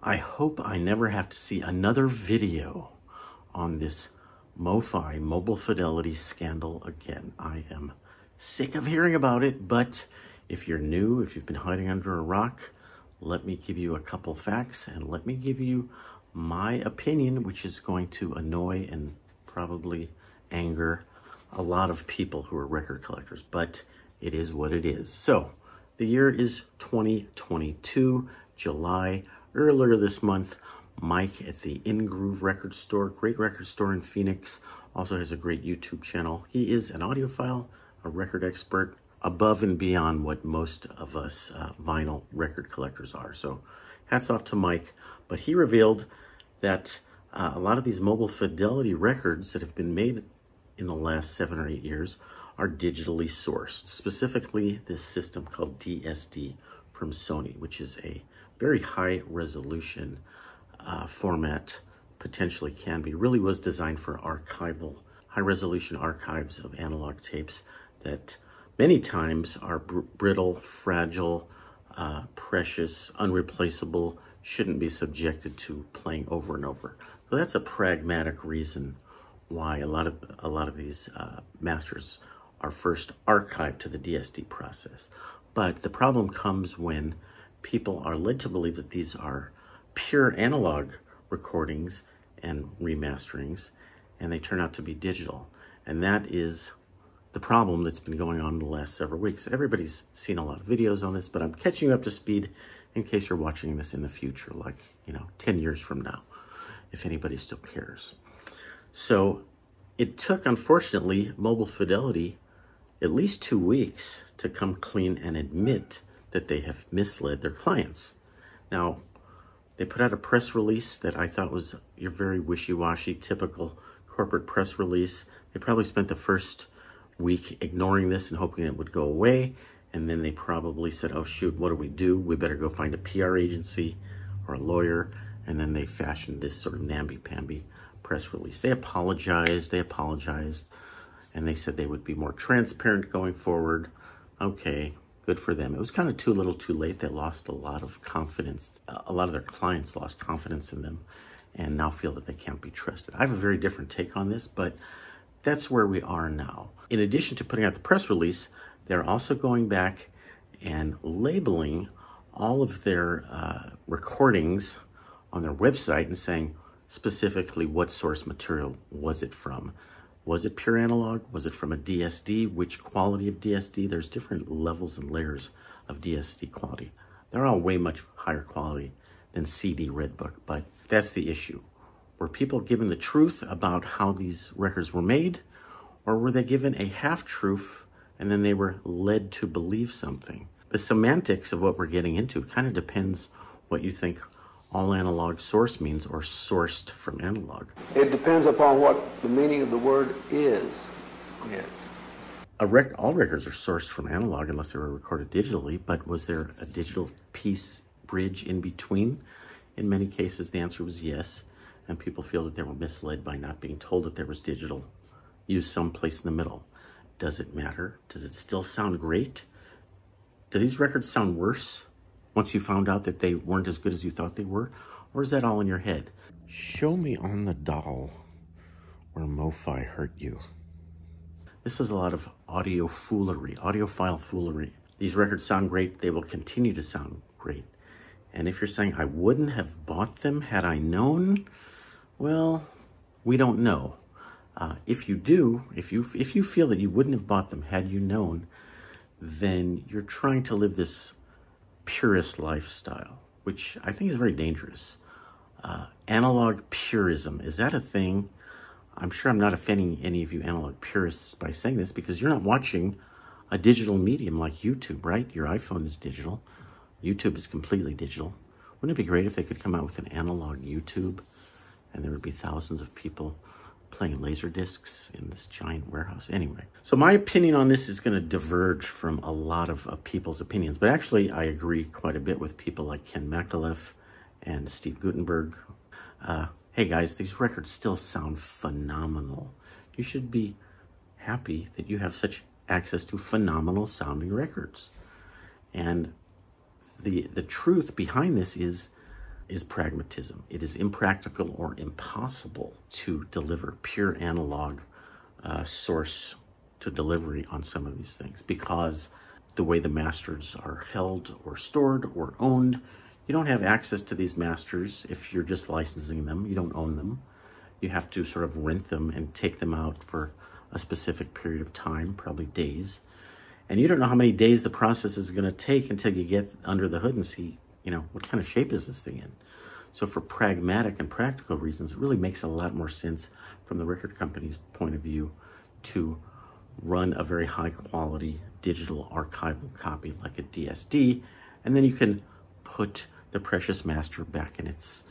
I hope I never have to see another video on this Mofi Mobile Fidelity scandal again. I am sick of hearing about it, but if you're new, if you've been hiding under a rock, let me give you a couple facts and let me give you my opinion, which is going to annoy and probably anger a lot of people who are record collectors, but it is what it is. So the year is 2022, July. Earlier this month, Mike at the In Groove record store, great record store in Phoenix, also has a great YouTube channel. He is an audiophile, a record expert, above and beyond what most of us vinyl record collectors are. So hats off to Mike. But he revealed that a lot of these Mobile Fidelity records that have been made in the last 7 or 8 years are digitally sourced, specifically this system called DSD from Sony, which is a very high resolution format, potentially can be, really was designed for archival, high resolution archives of analog tapes that many times are brittle, fragile, precious, unreplaceable, shouldn't be subjected to playing over and over. So that's a pragmatic reason why a lot of these masters are first archived to the DSD process. But the problem comes when people are led to believe that these are pure analog recordings and remasterings, and they turn out to be digital. And that is the problem that's been going on in the last several weeks. Everybody's seen a lot of videos on this, but I'm catching you up to speed in case you're watching this in the future, like, 10 years from now, if anybody still cares. So it took, unfortunately, Mobile Fidelity at least 2 weeks to come clean and admit that they have misled their clients. Now, they put out a press release that I thought was your very wishy-washy, typical corporate press release. They probably spent the first week ignoring this and hoping it would go away. And then they probably said, oh shoot, what do? We better go find a PR agency or a lawyer. And then they fashioned this sort of namby-pamby press release. They apologized, and they said they would be more transparent going forward. Okay. Good for them. It was kind of too little too late. They lost a lot of confidence. A lot of their clients lost confidence in them and now feel that they can't be trusted. I have a very different take on this, but that's where we are now. In addition to putting out the press release, they're also going back and labeling all of their recordings on their website and saying specifically what source material was it from. Was it pure analog? Was it from a DSD? Which quality of DSD? There's different levels and layers of DSD quality. They're all way much higher quality than CD Redbook, but that's the issue. Were people given the truth about how these records were made, or were they given a half-truth and then they were led to believe something? The semantics of what we're getting into kind of depends what you think all analog source means, or sourced from analog. It depends upon what the meaning of the word is. Yes. All records are sourced from analog unless they were recorded digitally, but was there a digital piece bridge in between? In many cases, the answer was yes, and people feel that they were misled by not being told that there was digital used someplace in the middle. Does it matter? Does it still sound great? Do these records sound worse once you found out that they weren't as good as you thought they were? Or is that all in your head? Show me on the doll where Mofi hurt you. This is a lot of audio foolery, audiophile foolery. These records sound great. They will continue to sound great. And if you're saying, I wouldn't have bought them had I known, well, we don't know. If you do, if you feel that you wouldn't have bought them had you known, then you're trying to live this purist lifestyle, which I think is very dangerous. Analog purism, is that a thing? I'm sure I'm not offending any of you analog purists by saying this, because you're not watching a digital medium like YouTube, right? Your iPhone is digital. YouTube is completely digital. Wouldn't it be great if they could come out with an analog YouTube and there would be thousands of people playing laser discs in this giant warehouse? Anyway, so my opinion on this is going to diverge from a lot of people's opinions, but actually I agree quite a bit with people like Ken McAuliffe and Steve Gutenberg. Hey guys, these records still sound phenomenal. You should be happy that you have such access to phenomenal sounding records. And the truth behind this is is pragmatism. It is impractical or impossible to deliver pure analog source to delivery on some of these things because the way the masters are held or stored or owned, you don't have access to these masters if you're just licensing them. You don't own them. You have to sort of rent them and take them out for a specific period of time, probably days. And you don't know how many days the process is going to take until you get under the hood and see, what kind of shape is this thing in? So for pragmatic and practical reasons, it really makes a lot more sense from the record company's point of view to run a very high quality digital archival copy like a DSD, and then you can put the precious master back in its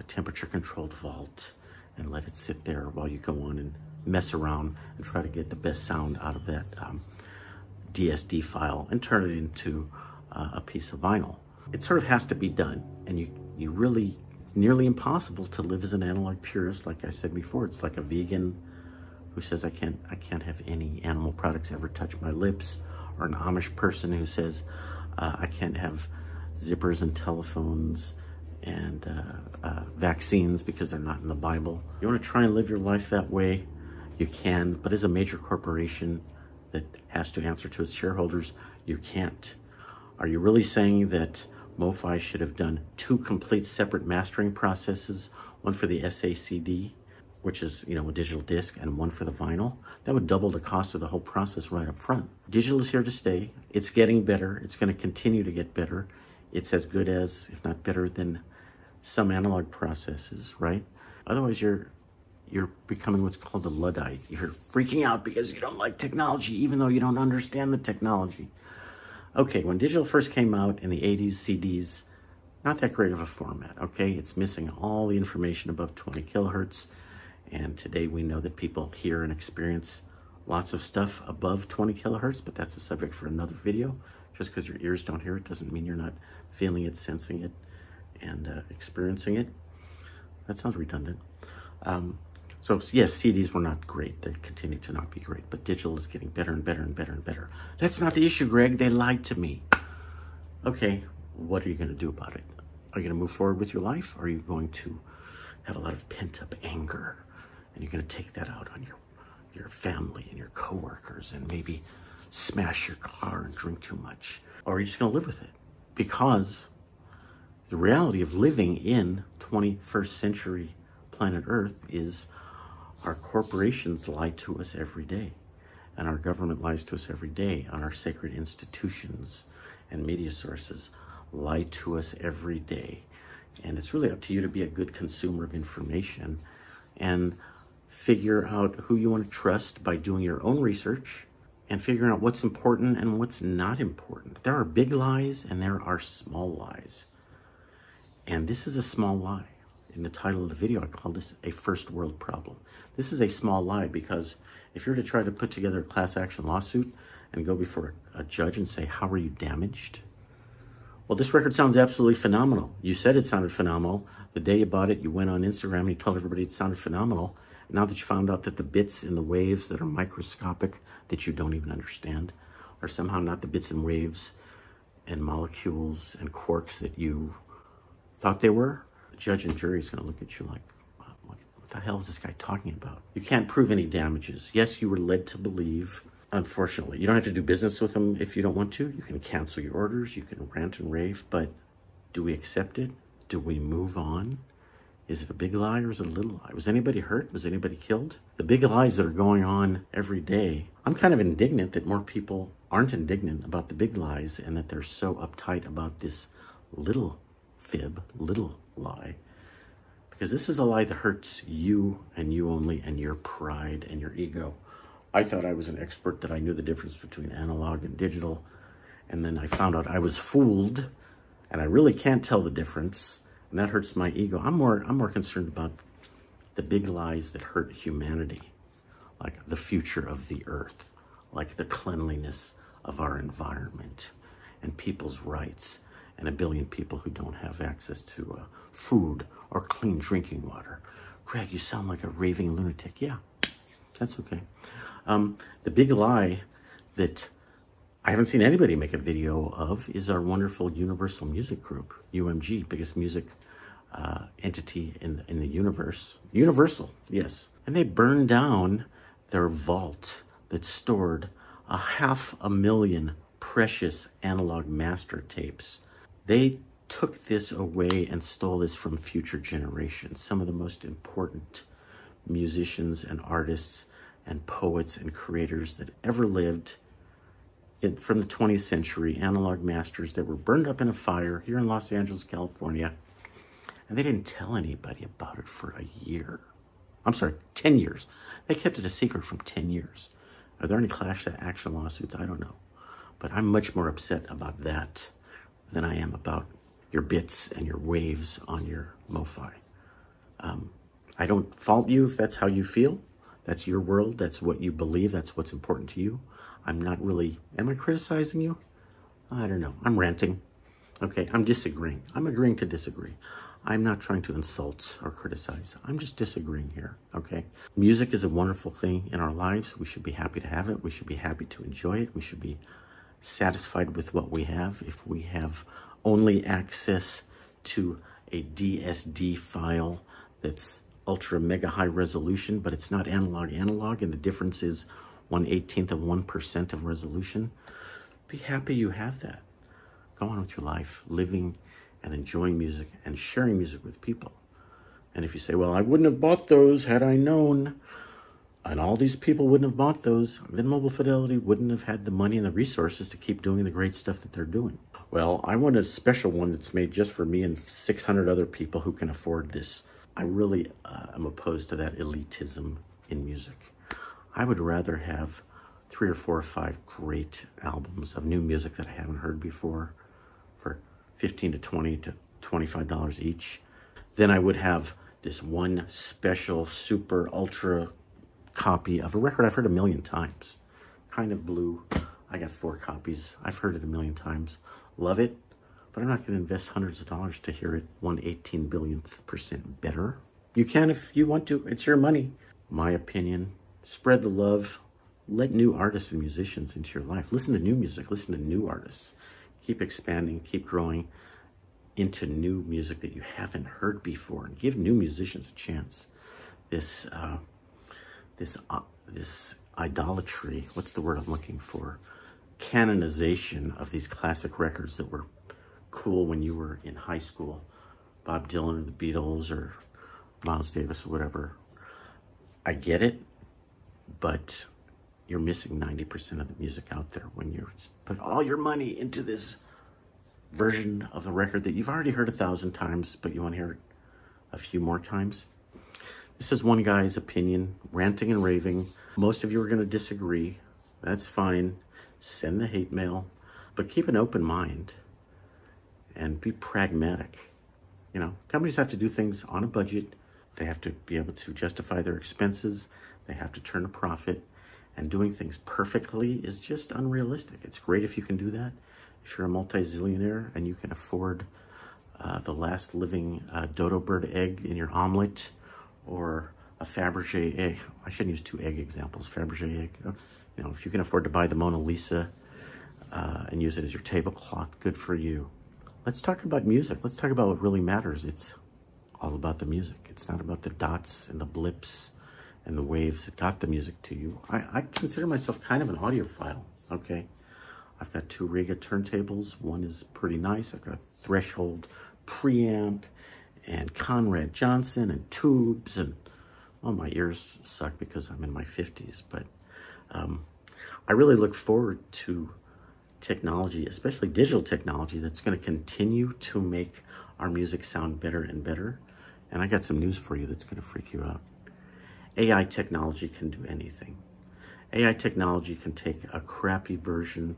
temperature controlled vault and let it sit there while you go on and mess around and try to get the best sound out of that DSD file and turn it into a piece of vinyl. It sort of has to be done, and you really, it's nearly impossible to live as an analog purist. Like I said before, it's like a vegan who says I can't have any animal products ever touch my lips, or an Amish person who says I can't have zippers and telephones and vaccines because they're not in the Bible. You want to try and live your life that way, you can, but as a major corporation that has to answer to its shareholders, you can't. Are you really saying that Mofi should have done 2 complete separate mastering processes, one for the SACD, which is, a digital disc, and one for the vinyl? That would double the cost of the whole process right up front. Digital is here to stay. It's getting better. It's going to continue to get better. It's as good as, if not better than, some analog processes, right? Otherwise, you're becoming what's called a Luddite. You're freaking out because you don't like technology, even though you don't understand the technology. Okay, when digital first came out in the 80s, CDs, not that great of a format, okay? It's missing all the information above 20 kilohertz. And today we know that people hear and experience lots of stuff above 20 kilohertz, but that's a subject for another video. Just because your ears don't hear it doesn't mean you're not feeling it, sensing it, and experiencing it. That sounds redundant. So yes, CDs were not great. They continue to not be great, but digital is getting better and better and better and better. That's not the issue, Greg. They lied to me. Okay, what are you going to do about it? Are you going to move forward with your life? Or are you going to have a lot of pent-up anger? And you're going to take that out on your family and your coworkers and maybe smash your car and drink too much? Or are you just going to live with it? Because the reality of living in 21st century planet Earth is our corporations lie to us every day, and our government lies to us every day, and our sacred institutions and media sources lie to us every day. And it's really up to you to be a good consumer of information and figure out who you want to trust by doing your own research and figuring out what's important and what's not important. There are big lies and there are small lies. And this is a small lie. In the title of the video, I call this a first world problem. This is a small lie because if you're to try to put together a class action lawsuit and go before a judge and say, how are you damaged? Well, this record sounds absolutely phenomenal. You said it sounded phenomenal. The day you bought it, you went on Instagram and you told everybody it sounded phenomenal. And now that you found out that the bits in the waves that are microscopic, that you don't even understand, are somehow not the bits and waves and molecules and quarks that you thought they were, the judge and jury is going to look at you like, what the hell is this guy talking about? You can't prove any damages. Yes, you were led to believe, unfortunately. You don't have to do business with them if you don't want to. You can cancel your orders. You can rant and rave. But do we accept it? Do we move on? Is it a big lie or is it a little lie? Was anybody hurt? Was anybody killed? The big lies that are going on every day. I'm kind of indignant that more people aren't indignant about the big lies and that they're so uptight about this little fib, little lie. Because this is a lie that hurts you and you only and your pride and your ego. I thought I was an expert, that I knew the difference between analog and digital. And then I found out I was fooled and I really can't tell the difference. And that hurts my ego. I'm more concerned about the big lies that hurt humanity, like the future of the earth, like the cleanliness of our environment and people's rights and 1 billion people who don't have access to food or clean drinking water. Greg, you sound like a raving lunatic. Yeah, that's okay. The big lie that I haven't seen anybody make a video of is our wonderful Universal Music Group, UMG, biggest music entity in the universe. Universal, yes. And they burned down their vault that stored 500,000 precious analog master tapes. They took this away and stole this from future generations. Some of the most important musicians and artists and poets and creators that ever lived from the 20th century, analog masters that were burned up in a fire here in Los Angeles, California. And they didn't tell anybody about it for a year. I'm sorry, 10 years. They kept it a secret from 10 years. Are there any class action lawsuits? I don't know. But I'm much more upset about that than I am about your bits and your waves on your Mofi. I don't fault you if that's how you feel. That's your world. That's what you believe. That's what's important to you. I'm not really, am I criticizing you? I don't know. I'm ranting. Okay, I'm disagreeing. I'm agreeing to disagree. I'm not trying to insult or criticize. I'm just disagreeing here, okay? Music is a wonderful thing in our lives. We should be happy to have it. We should be happy to enjoy it. We should be satisfied with what we have. If we have only access to a DSD file that's ultra mega high resolution, but it's not analog, and the difference is 1/18 of 1% of resolution, be happy you have that. Go on with your life, living and enjoying music and sharing music with people. And if you say, well, I wouldn't have bought those had I known, and all these people wouldn't have bought those, then Mobile Fidelity wouldn't have had the money and the resources to keep doing the great stuff that they're doing. Well, I want a special one that's made just for me and 600 other people who can afford this. I really am opposed to that elitism in music. I would rather have 3 or 4 or 5 great albums of new music that I haven't heard before for $15 to $20 to $25 each. Then I would have this one special super ultra copy of a record I've heard 1,000,000 times. Kind of Blue. I got 4 copies. I've heard it 1,000,000 times. Love it, but I'm not going to invest hundreds of dollars to hear it 1/18 billionth percent better. You can if you want to. It's your money. My opinion. Spread the love. Let new artists and musicians into your life. Listen to new music. Listen to new artists. Keep expanding. Keep growing into new music that you haven't heard before. And give new musicians a chance. This idolatry, what's the word I'm looking for? Canonization of these classic records that were cool when you were in high school. Bob Dylan or the Beatles or Miles Davis or whatever. I get it, but you're missing 90% of the music out there when you put all your money into this version of the record that you've already heard 1,000 times, but you want to hear it a few more times. This is one guy's opinion, ranting and raving. Most of you are going to disagree. That's fine. Send the hate mail, but keep an open mind and be pragmatic. You know, companies have to do things on a budget. They have to be able to justify their expenses. They have to turn a profit, and doing things perfectly is just unrealistic. It's great if you can do that. If you're a multi-zillionaire and you can afford the last living dodo bird egg in your omelet, or a Fabergé egg. I shouldn't use 2 egg examples. Fabergé egg. You know, if you can afford to buy the Mona Lisa and use it as your tablecloth, good for you. Let's talk about music. Let's talk about what really matters. It's all about the music. It's not about the dots and the blips and the waves that got the music to you. I consider myself kind of an audiophile, okay? I've got 2 Riga turntables. One is pretty nice. I've got a Threshold preamp and Conrad Johnson and tubes, and well, my ears suck because I'm in my 50s, but I really look forward to technology, especially digital technology, that's going to continue to make our music sound better and better. And I got some news for you that's going to freak you out. AI technology can do anything. AI technology can take a crappy version,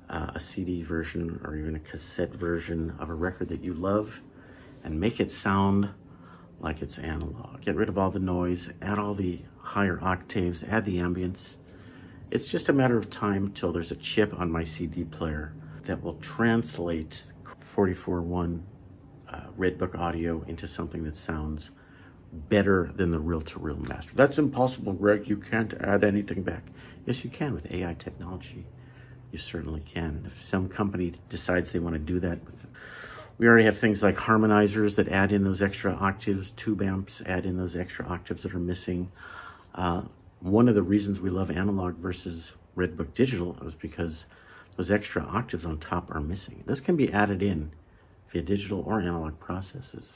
a CD version, or even a cassette version of a record that you love and make it sound like it's analog. Get rid of all the noise, add all the higher octaves, add the ambience. It's just a matter of time till there's a chip on my CD player that will translate 44.1 Redbook audio into something that sounds better than the reel-to-reel master. That's impossible, Greg. You can't add anything back. Yes, you can with AI technology. you certainly can. If some company decides they want to do that, we already have things like harmonizers that add in those extra octaves, tube amps add in those extra octaves that are missing. One of the reasons we love analog versus Redbook digital is because those extra octaves on top are missing. Those can be added in via digital or analog processes.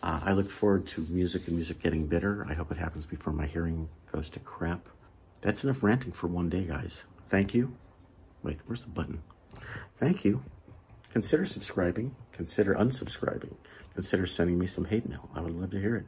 I look forward to music and music getting better. I hope it happens before my hearing goes to crap. That's enough ranting for one day, guys. Thank you. Wait, where's the button? Thank you. Consider subscribing. Consider unsubscribing. Consider sending me some hate mail. I would love to hear it.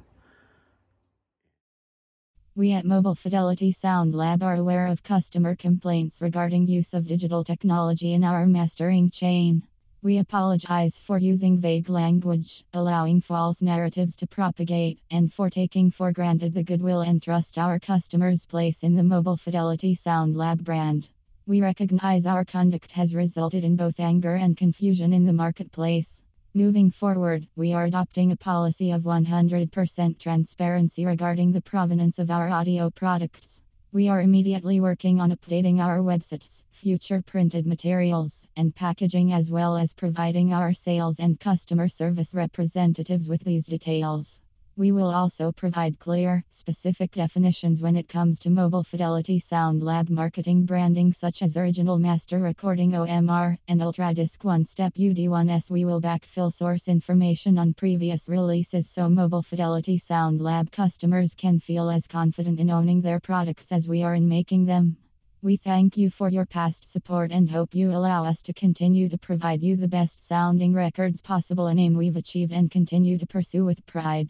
We at Mobile Fidelity Sound Lab are aware of customer complaints regarding use of digital technology in our mastering chain. We apologize for using vague language, allowing false narratives to propagate, and for taking for granted the goodwill and trust our customers place in the Mobile Fidelity Sound Lab brand. We recognize our conduct has resulted in both anger and confusion in the marketplace. Moving forward, we are adopting a policy of 100% transparency regarding the provenance of our audio products. We are immediately working on updating our websites, future printed materials, and packaging, as well as providing our sales and customer service representatives with these details. We will also provide clear, specific definitions when it comes to Mobile Fidelity Sound Lab marketing branding, such as Original Master Recording OMR and Ultra Disc One Step UD1S. We will backfill source information on previous releases so Mobile Fidelity Sound Lab customers can feel as confident in owning their products as we are in making them. We thank you for your past support and hope you allow us to continue to provide you the best sounding records possible, an aim we've achieved and continue to pursue with pride.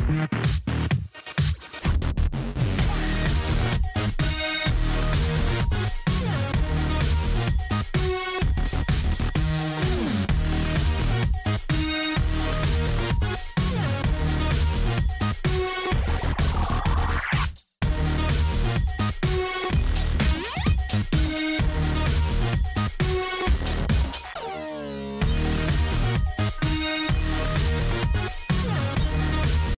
We'll be right back.